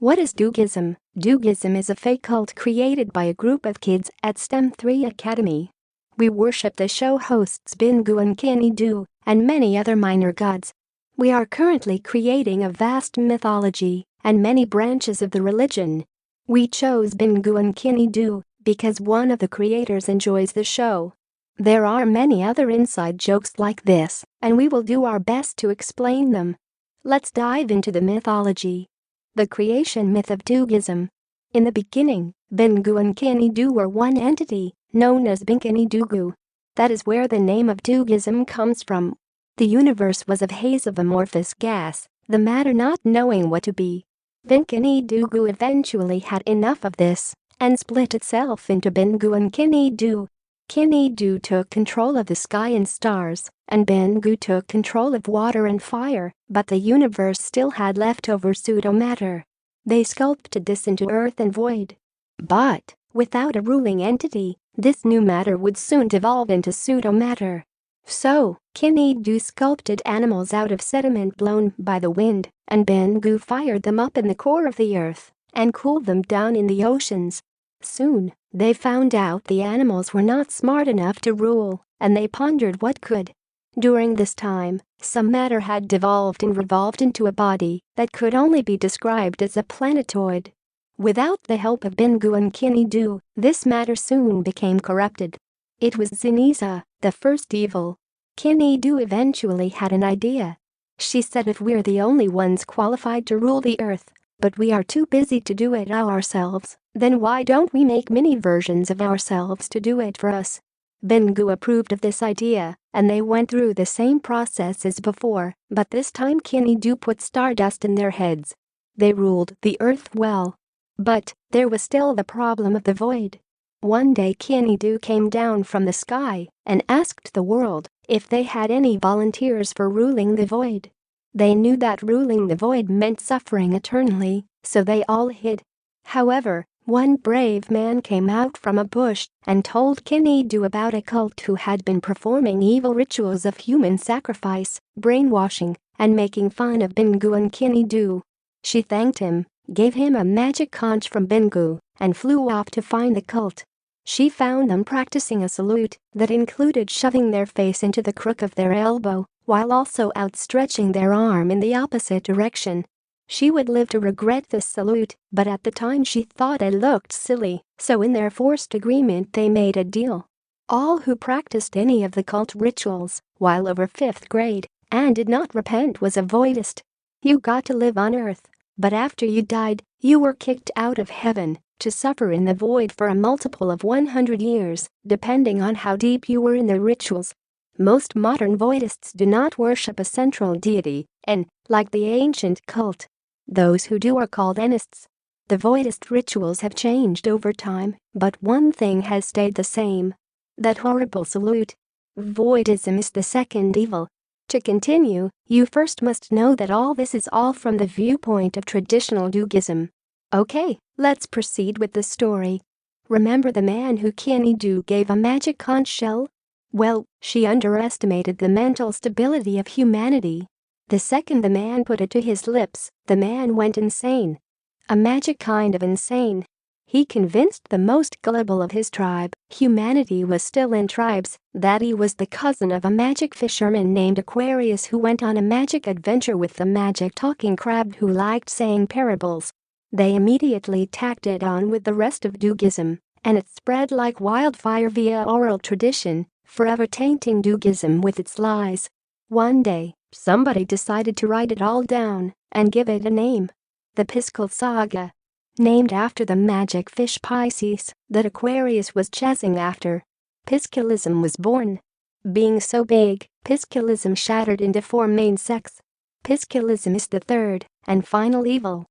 What is Dugism? Dugism is a fake cult created by a group of kids at STEM 3 Academy. We worship the show hosts Bingu and Kenny Do, and many other minor gods. We are currently creating a vast mythology and many branches of the religion. We chose Bingu and Kenny Do because one of the creators enjoys the show. There are many other inside jokes like this, and we will do our best to explain them. Let's dive into the mythology. The creation myth of Dugism. In the beginning, Bingu and Kenny Do were one entity, known as Binkini Dugu. That is where the name of Dugism comes from. The universe was of haze of amorphous gas, the matter not knowing what to be. Binkini Dugu eventually had enough of this and split itself into Bingu and Kenny Do. Kenny Do took control of the sky and stars, and Bingu took control of water and fire, but the universe still had leftover pseudo-matter. They sculpted this into earth and void. But, without a ruling entity, this new matter would soon devolve into pseudo-matter. So, Kenny Do sculpted animals out of sediment blown by the wind, and Bingu fired them up in the core of the earth and cooled them down in the oceans. Soon, they found out the animals were not smart enough to rule, and they pondered what could. During this time, some matter had devolved and revolved into a body that could only be described as a planetoid. Without the help of Bingu and Kenny Do, this matter soon became corrupted. It was Zeniza, the first evil. Kenny Do eventually had an idea. She said, if we're the only ones qualified to rule the earth, but we are too busy to do it ourselves, then why don't we make mini versions of ourselves to do it for us? Bingu approved of this idea, and they went through the same process as before, but this time Kenny Do put stardust in their heads. They ruled the earth well. But there was still the problem of the void. One day Kenny Do came down from the sky and asked the world if they had any volunteers for ruling the void. They knew that ruling the void meant suffering eternally, so they all hid. However, one brave man came out from a bush and told Kenny Do about a cult who had been performing evil rituals of human sacrifice, brainwashing, and making fun of Bingu and Kenny Do. She thanked him, gave him a magic conch from Bingu, and flew off to find the cult. She found them practicing a salute that included shoving their face into the crook of their elbow, while also outstretching their arm in the opposite direction. She would live to regret this salute, but at the time she thought it looked silly, so in their forced agreement they made a deal. All who practiced any of the cult rituals while over 5th grade and did not repent was a voidist. You got to live on earth, but after you died, you were kicked out of heaven to suffer in the void for a multiple of 100 years, depending on how deep you were in the rituals. Most modern voidists do not worship a central deity, and, like the ancient cult, those who do are called enists. The voidist rituals have changed over time, but one thing has stayed the same. That horrible salute. Voidism is the second evil. To continue, you first must know that all this is all from the viewpoint of traditional Dugism. Okay, let's proceed with the story. Remember the man who Kenny Do gave a magic conch shell? Well, she underestimated the mental stability of humanity. The second the man put it to his lips, the man went insane. A magic kind of insane. He convinced the most gullible of his tribe, humanity was still in tribes, that he was the cousin of a magic fisherman named Aquarius who went on a magic adventure with the magic talking crab who liked saying parables. They immediately tacked it on with the rest of Dugism, and it spread like wildfire via oral tradition, forever tainting Dugism with its lies. One day, somebody decided to write it all down and give it a name. The Piscal Saga. Named after the magic fish Pisces that Aquarius was chasing after. Piscalism was born. Being so big, Piscalism shattered into 4 main sects. Piscalism is the third and final evil.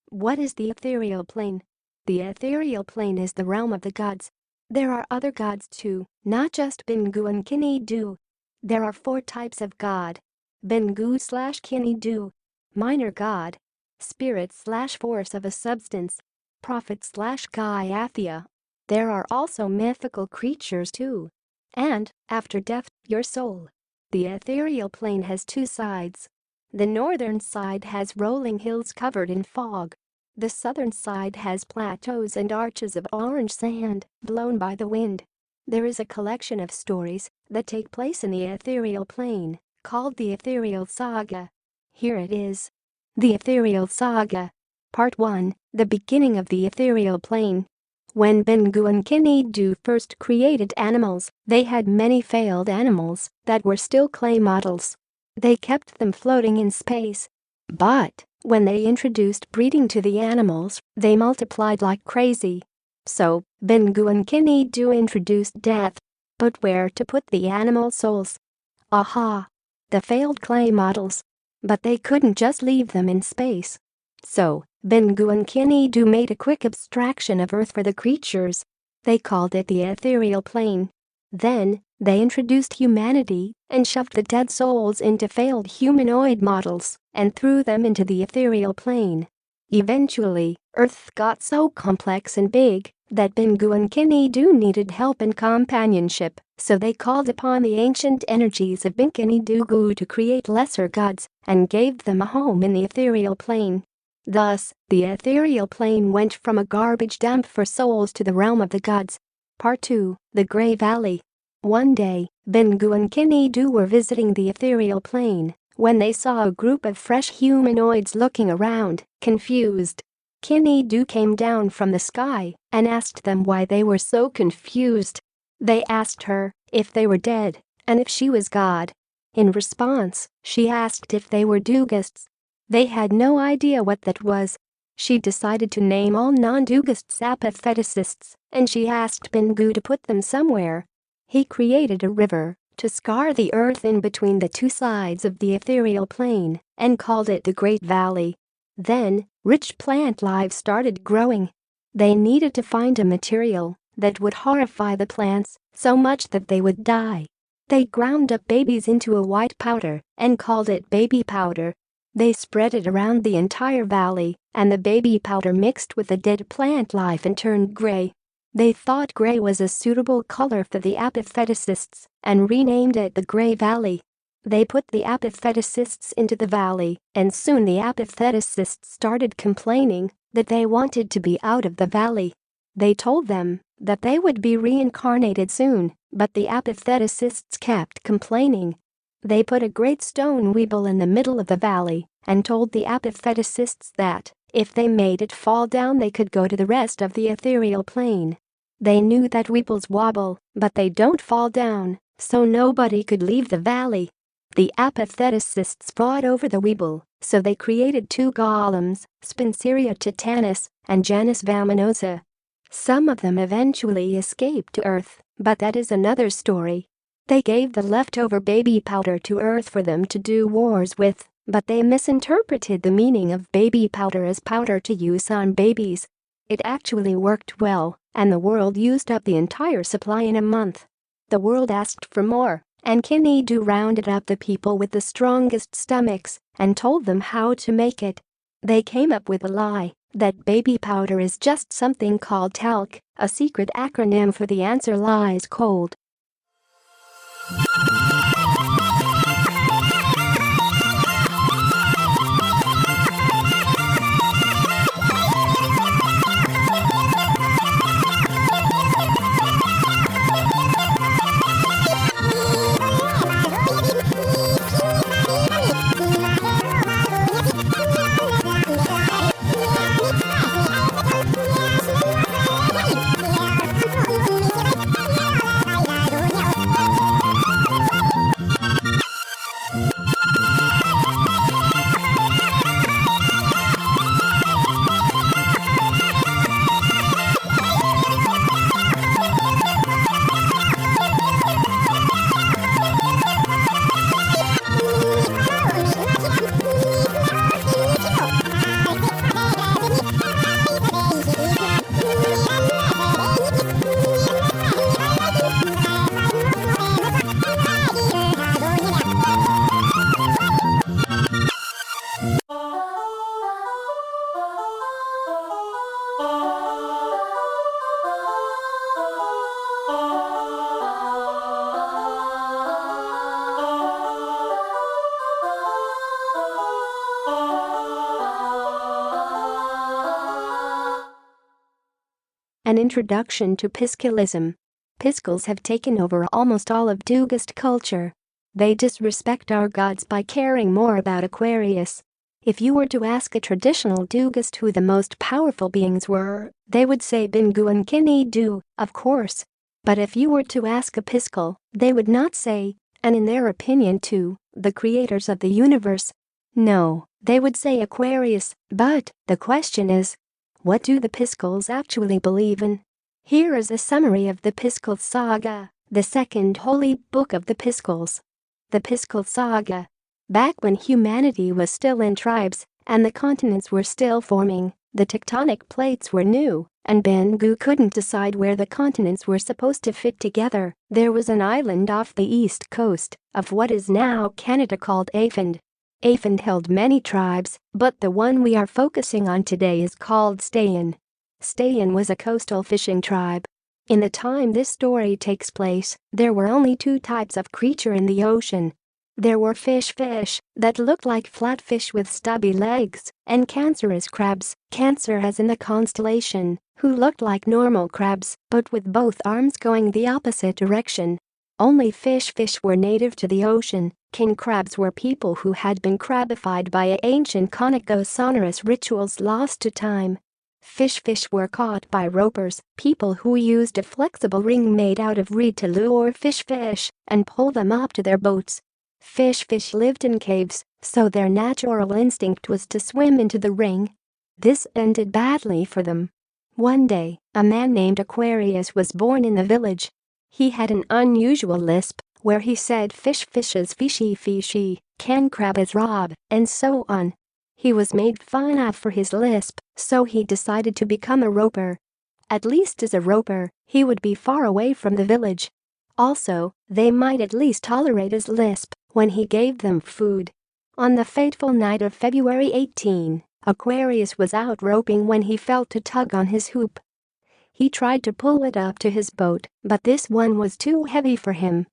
What is the ethereal plane? The ethereal plane is the realm of the gods. There are other gods too, not just Bingu and Kini-Du. There are 4 types of god. Bingu/Kini-Du. Minor god. Spirit/force of a substance. Prophet/Gyathia. There are also mythical creatures too. And, after death, your soul. The ethereal plane has 2 sides. The northern side has rolling hills covered in fog. The southern side has plateaus and arches of orange sand blown by the wind. There is a collection of stories that take place in the ethereal plane, called the Ethereal Saga. Here it is. The Ethereal Saga. Part 1, The Beginning of the Ethereal Plane. When Bingu and Kini-Du first created animals, they had many failed animals that were still clay models. They kept them floating in space. But when they introduced breeding to the animals, they multiplied like crazy. So, Bingu and Kini-Du introduced death. But where to put the animal souls? Aha! The failed clay models. But they couldn't just leave them in space. So, Bingu and Kini-Du made a quick abstraction of Earth for the creatures. They called it the ethereal plane. Then, they introduced humanity and shoved the dead souls into failed humanoid models and threw them into the ethereal plane. Eventually, Earth got so complex and big that Bingu and Kini-Du needed help and companionship, so they called upon the ancient energies of Binkini-Dugu to create lesser gods and gave them a home in the ethereal plane. Thus, the ethereal plane went from a garbage dump for souls to the realm of the gods. Part 2, The Grey Valley. One day, Bingu and Kini-Du were visiting the ethereal plane when they saw a group of fresh humanoids looking around, confused. Kini-Du came down from the sky and asked them why they were so confused. They asked her if they were dead and if she was God. In response, she asked if they were Dugists. They had no idea what that was. She decided to name all non-Dugists apathetists, and she asked Bingu to put them somewhere. He created a river to scar the earth in between the 2 sides of the ethereal plane and called it the Great Valley. Then, rich plant life started growing. They needed to find a material that would horrify the plants so much that they would die. They ground up babies into a white powder and called it baby powder. They spread it around the entire valley, and the baby powder mixed with the dead plant life and turned gray. They thought gray was a suitable color for the apathetists and renamed it the Grey Valley. They put the apathetists into the valley, and soon the apathetists started complaining that they wanted to be out of the valley. They told them that they would be reincarnated soon, but the apathetists kept complaining. They put a great stone weeble in the middle of the valley and told the apathetists that if they made it fall down they could go to the rest of the ethereal plane. They knew that weebles wobble, but they don't fall down, so nobody could leave the valley. The apathetists fought over the weeble, so they created 2 golems, Spenseria Titanus and Janus Vaminosa. Some of them eventually escaped to Earth, but that is another story. They gave the leftover baby powder to Earth for them to do wars with, but they misinterpreted the meaning of baby powder as powder to use on babies. It actually worked well, and the world used up the entire supply in a month. The world asked for more, and Kini-Du rounded up the people with the strongest stomachs and told them how to make it. They came up with a lie that baby powder is just something called talc, a secret acronym for the answer lies cold. An introduction to Piscilism. Piscals have taken over almost all of Dugist culture. They disrespect our gods by caring more about Aquarius. If you were to ask a traditional Dugist who the most powerful beings were, they would say Bingu and Kini-Du, of course. But if you were to ask a Piscal, they would not say, and in their opinion too, the creators of the universe. No, they would say Aquarius, but the question is, what do the Piscals actually believe in? Here is a summary of the Piscal Saga, the second holy book of the Piscals. The Piscal Saga. Back when humanity was still in tribes and the continents were still forming, the tectonic plates were new, and Bingu couldn't decide where the continents were supposed to fit together. There was an island off the east coast of what is now Canada called Afand. Afand held many tribes, but the one we are focusing on today is called Stayan. Stayan was a coastal fishing tribe. In the time this story takes place, there were only two types of creature in the ocean. There were fish that looked like flatfish with stubby legs, and cancerous crabs, Cancer as in the constellation, who looked like normal crabs but with both arms going the opposite direction. Only fish were native to the ocean. King crabs were people who had been crabified by ancient conico-sonorous rituals lost to time. Fish were caught by ropers, people who used a flexible ring made out of reed to lure fish and pull them up to their boats. Fish lived in caves, so their natural instinct was to swim into the ring. This ended badly for them. One day, a man named Aquarius was born in the village. He had an unusual lisp, where he said fish is fishy, can crab is rob, and so on. He was made fun of for his lisp, so he decided to become a roper. At least as a roper, he would be far away from the village. Also, they might at least tolerate his lisp when he gave them food. On the fateful night of February 18, Aquarius was out roping when he felt a tug on his hoop. He tried to pull it up to his boat, but this one was too heavy for him.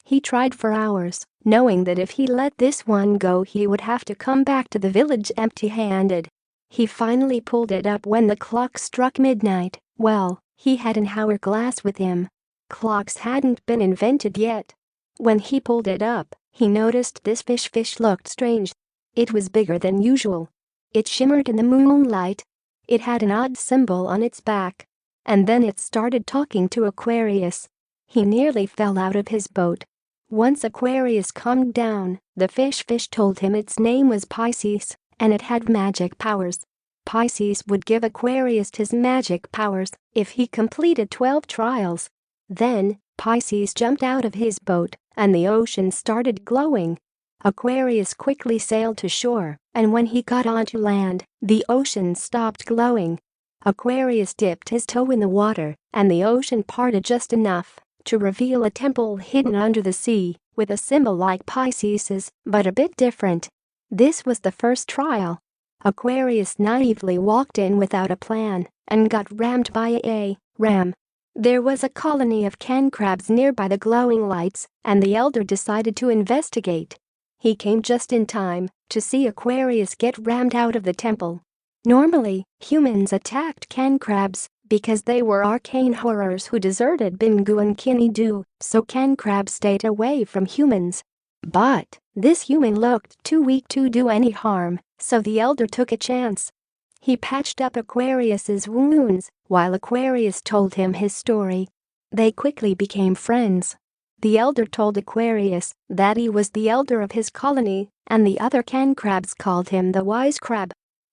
He tried for hours, knowing that if he let this one go he would have to come back to the village empty-handed. He finally pulled it up when the clock struck midnight. Well, he had an hourglass with him. Clocks hadn't been invented yet. When he pulled it up, he noticed this fish looked strange. It was bigger than usual. It shimmered in the moonlight. It had an odd symbol on its back. And then it started talking to Aquarius. He nearly fell out of his boat. Once Aquarius calmed down, the fish told him its name was Pisces, and it had magic powers. Pisces would give Aquarius his magic powers if he completed 12 trials. Then, Pisces jumped out of his boat, and the ocean started glowing. Aquarius quickly sailed to shore, and when he got onto land, the ocean stopped glowing. Aquarius dipped his toe in the water, and the ocean parted just enough to reveal a temple hidden under the sea, with a symbol like Pisces's, but a bit different. This was the first trial. Aquarius naively walked in without a plan and got rammed by a ram. There was a colony of can crabs nearby the glowing lights, and the elder decided to investigate. He came just in time to see Aquarius get rammed out of the temple. Normally, humans attacked can crabs because they were arcane horrors who deserted Bingu and Kini-Du, so can crabs stayed away from humans. But this human looked too weak to do any harm, so the elder took a chance. He patched up Aquarius's wounds while Aquarius told him his story. They quickly became friends. The elder told Aquarius that he was the elder of his colony, and the other can crabs called him the wise crab.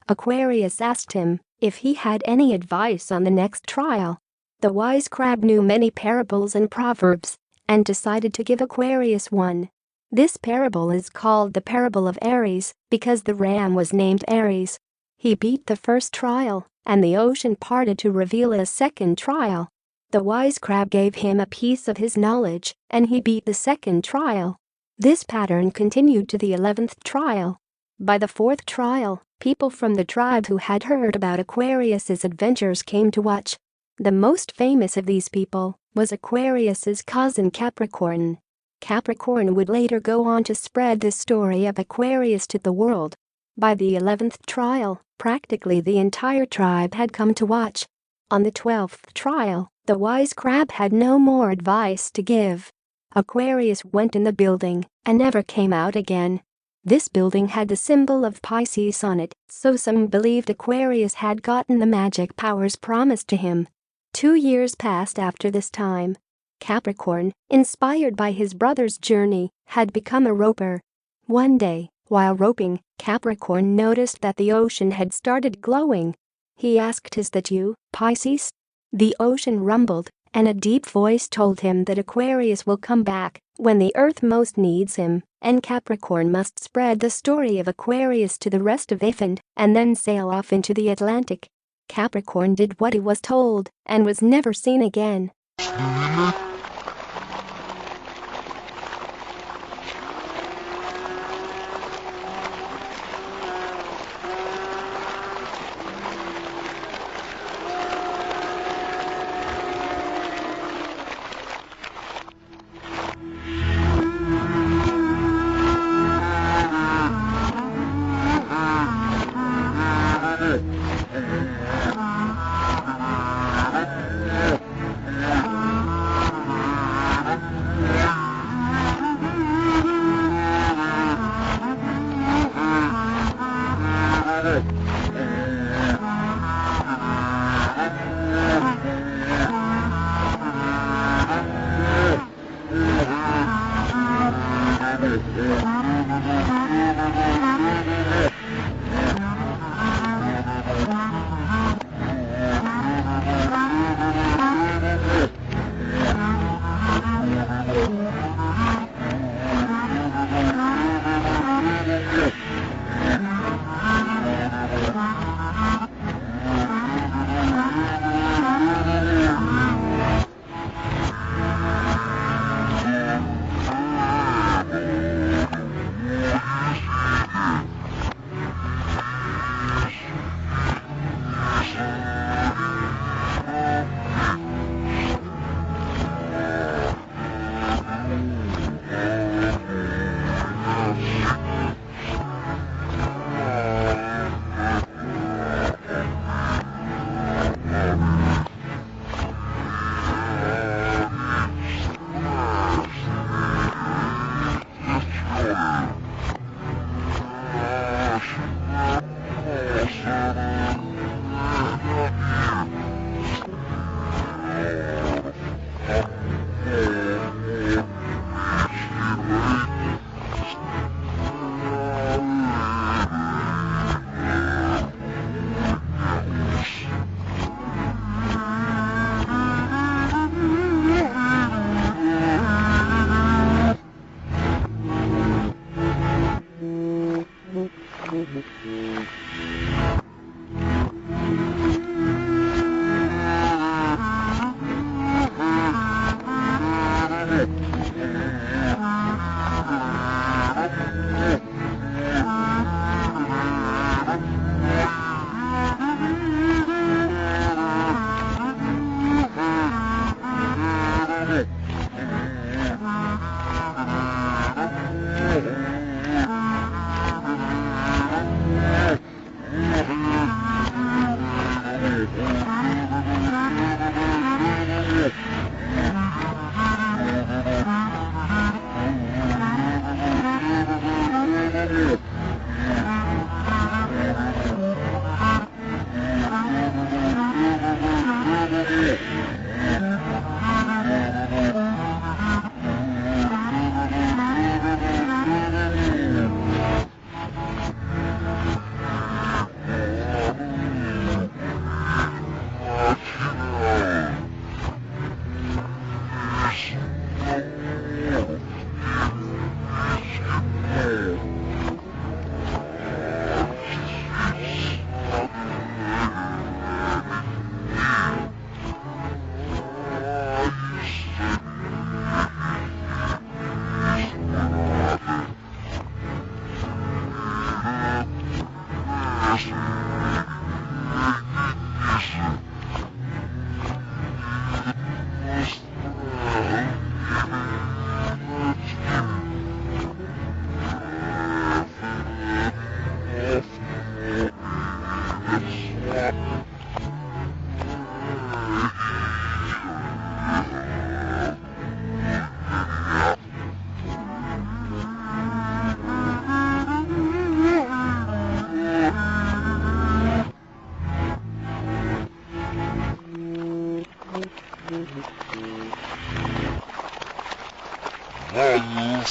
Aquarius asked him if he had any advice on the next trial. The wise crab knew many parables and proverbs and decided to give Aquarius one. This parable is called the parable of Aries because the ram was named Aries. He beat the first trial, and the ocean parted to reveal a second trial. The wise crab gave him a piece of his knowledge, and he beat the second trial. This pattern continued to the 11th trial. By the 4th trial, people from the tribe who had heard about Aquarius's adventures came to watch. The most famous of these people was Aquarius's cousin Capricorn. Capricorn would later go on to spread the story of Aquarius to the world. By the 11th trial, practically the entire tribe had come to watch. On the 12th trial, the wise crab had no more advice to give. Aquarius went in the building and never came out again. This building had the symbol of Pisces on it, so some believed Aquarius had gotten the magic powers promised to him. 2 years passed after this time. Capricorn, inspired by his brother's journey, had become a roper. One day, while roping, Capricorn noticed that the ocean had started glowing. He asked, "Is that you, Pisces?" The ocean rumbled, and a deep voice told him that Aquarius will come back when the earth most needs him, and Capricorn must spread the story of Aquarius to the rest of Iceland and then sail off into the Atlantic. Capricorn did what he was told and was never seen again.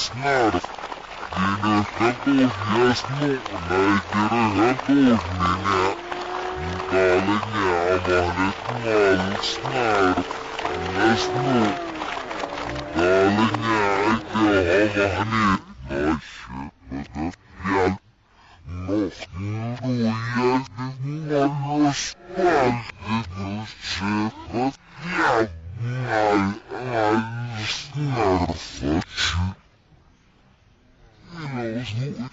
snar. Ginagabuhyas mo na ikirahagos niya. Galing niya amalit snar. Alas mo. Galing niya ikirahamahanit. Ay shit, bagas yan. Nog nuruyas malos pal. Ito shit, yan. Al snar fachi. Los nuit.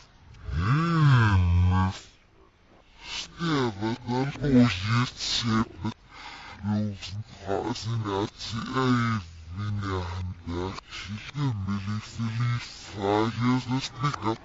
Steven ujit sepet. Los hasinati vinyandak. Emily Felifages the speaker.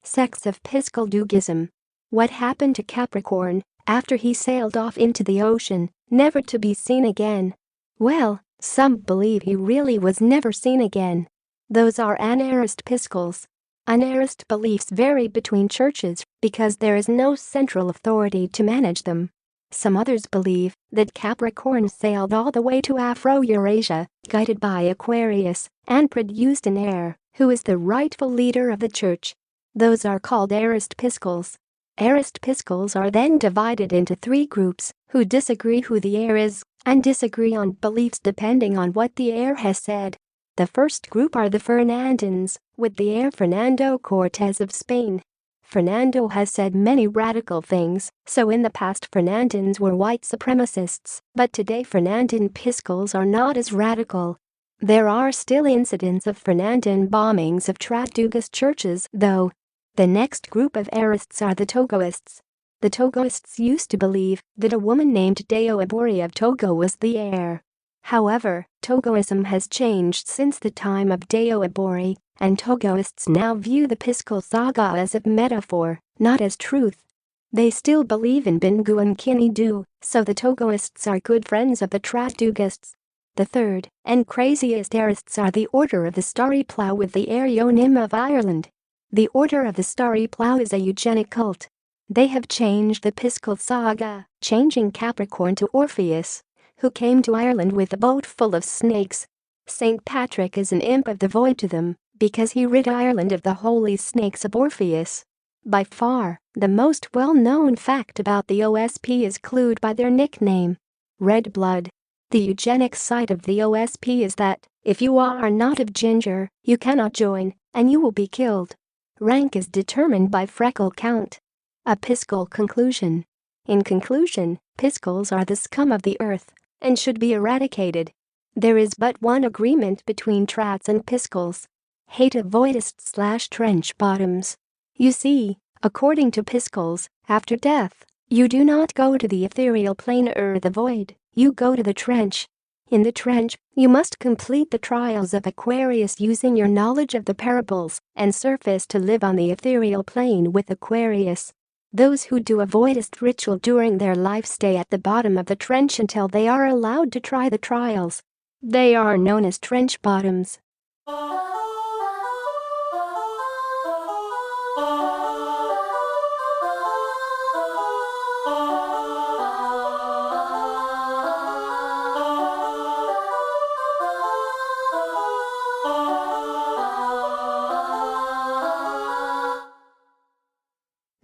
Sects of Piscal Dugism. What happened to Capricorn after he sailed off into the ocean, never to be seen again? Well, some believe he really was never seen again. Those are anaerist Piscals. Anaerist beliefs vary between churches because there is no central authority to manage them. Some others believe that Capricorn sailed all the way to Afro-Eurasia, guided by Aquarius, and produced an heir, who is the rightful leader of the church. Those are called aorist Piscals. Aorist Piscals are then divided into three groups who disagree who the heir is and disagree on beliefs depending on what the heir has said. The first group are the Fernandins, with the heir Fernando Cortés of Spain. Fernando has said many radical things, so in the past Fernandins were white supremacists, but today Fernandin Piscals are not as radical. There are still incidents of Fernandin bombings of Tradugas churches, though. The next group of aorists are the Togoists. The Togoists used to believe that a woman named Deo Abori of Togo was the heir. However, Togoism has changed since the time of Deo Abori, and Togoists now view the Piscal saga as a metaphor, not as truth. They still believe in Bingu and Kinidu, so the Togoists are good friends of the Tradugists. The third and craziest aorists are the Order of the Starry Plough with the heir Yonim of Ireland. The Order of the Starry Plough is a eugenic cult. They have changed the Piscal saga, changing Capricorn to Orpheus, who came to Ireland with a boat full of snakes. St. Patrick is an imp of the void to them because he rid Ireland of the holy snakes of Orpheus. By far, the most well-known fact about the OSP is clued by their nickname, Red Blood. The eugenic side of the OSP is that if you are not of ginger, you cannot join, and you will be killed. Rank is determined by freckle count. A Piscal conclusion. In conclusion, Piscals are the scum of the earth and should be eradicated. There is but one agreement between Trats and Piscals. Hate avoidists/trench bottoms. You see, according to Piscals, after death, you do not go to the ethereal plane or the void, you go to the trench. In the trench, you must complete the trials of Aquarius using your knowledge of the parables and surface to live on the ethereal plane with Aquarius. Those who do avoidist ritual during their life stay at the bottom of the trench until they are allowed to try the trials. They are known as trench bottoms.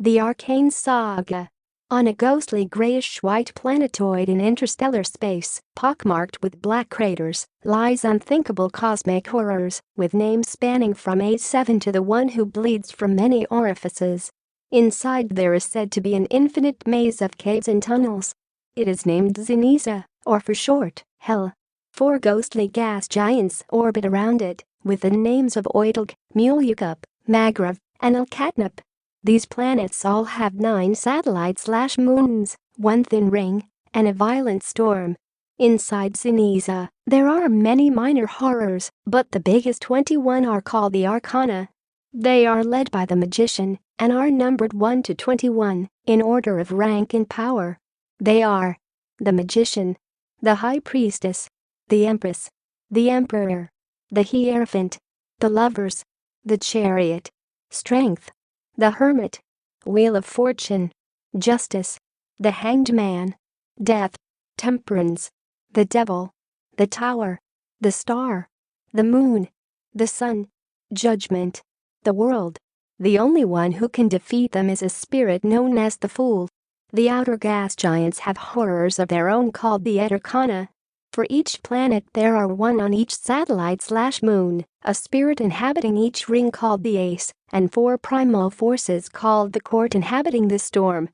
The Arcane Saga. On a ghostly grayish-white planetoid in interstellar space, pockmarked with black craters, lies unthinkable cosmic horrors, with names spanning from A7 to the one who bleeds from many orifices. Inside there is said to be an infinite maze of caves and tunnels. It is named Zeniza, or for short, Hell. 4 ghostly gas giants orbit around it, with the names of Oidilg, Muleyukup, Magrav, and Alcatnap. These planets all have 9 satellites/moons, 1 thin ring, and a violent storm. Inside Zeniza, there are many minor horrors, but the biggest 21 are called the Arcana. They are led by the magician and are numbered 1 to 21 in order of rank and power. They are the magician, the high priestess, the empress, the emperor, the hierophant, the lovers, the chariot, strength, the hermit, wheel of fortune, justice, the hanged man, death, temperance, the devil, the tower, the star, the moon, the sun, judgment, the world. The only one who can defeat them is a spirit known as the Fool. The outer gas giants have horrors of their own called the Eterkana. For each planet there are one on each satellite/moon, a spirit inhabiting each ring called the Ace, and 4 primal forces called the Court inhabiting the storm.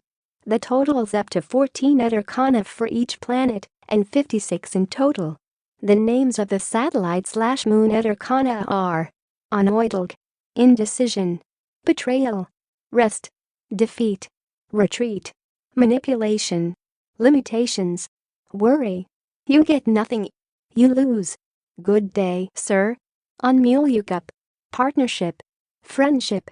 The total is up to 14 Eterkana for each planet, and 56 in total. The names of the satellite/moon Eterkana are Onoidalg, indecision, betrayal, rest, defeat, retreat, manipulation, limitations, worry. You get nothing. You lose. Good day, sir. Unmuleukup. Partnership. Friendship.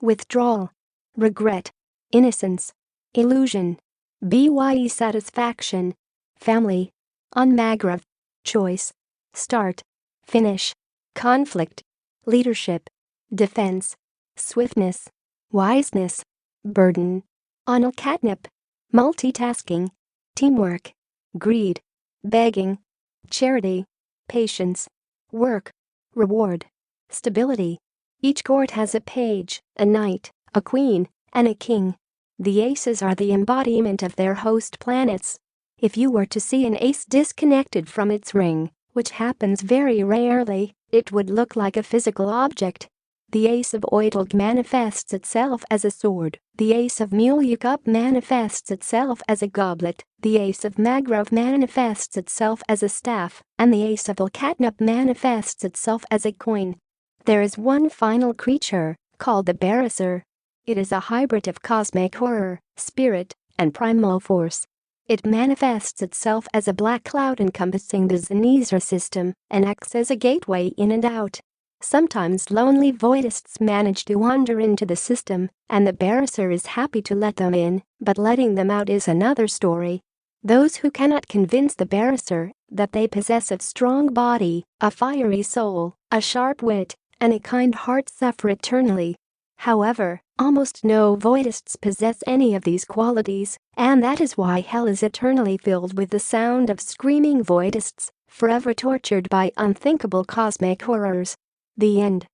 Withdrawal. Regret. Innocence. Illusion. Bye satisfaction. Family. Unmagrav. Choice. Start. Finish. Conflict. Leadership. Defense. Swiftness. Wiseness. Burden. Onalcatnip. Multitasking. Teamwork. Greed. Begging. Charity. Patience. Work. Reward. Stability. Each court has a page, a knight, a queen, and a king. The aces are the embodiment of their host planets. If you were to see an ace disconnected from its ring, which happens very rarely, it would look like a physical object. The ace of Oidalg manifests itself as a sword, the ace of Muleukup manifests itself as a goblet, the ace of Magrav manifests itself as a staff, and the ace of Alcatnup manifests itself as a coin. There is one final creature, called the Barriser. It is a hybrid of cosmic horror, spirit, and primal force. It manifests itself as a black cloud encompassing the Zenizra system and acts as a gateway in and out. Sometimes lonely voidists manage to wander into the system, and the Barriser is happy to let them in, but letting them out is another story. Those who cannot convince the Barriser that they possess a strong body, a fiery soul, a sharp wit, and a kind heart suffer eternally. However, almost no voidists possess any of these qualities, and that is why hell is eternally filled with the sound of screaming voidists, forever tortured by unthinkable cosmic horrors. The end.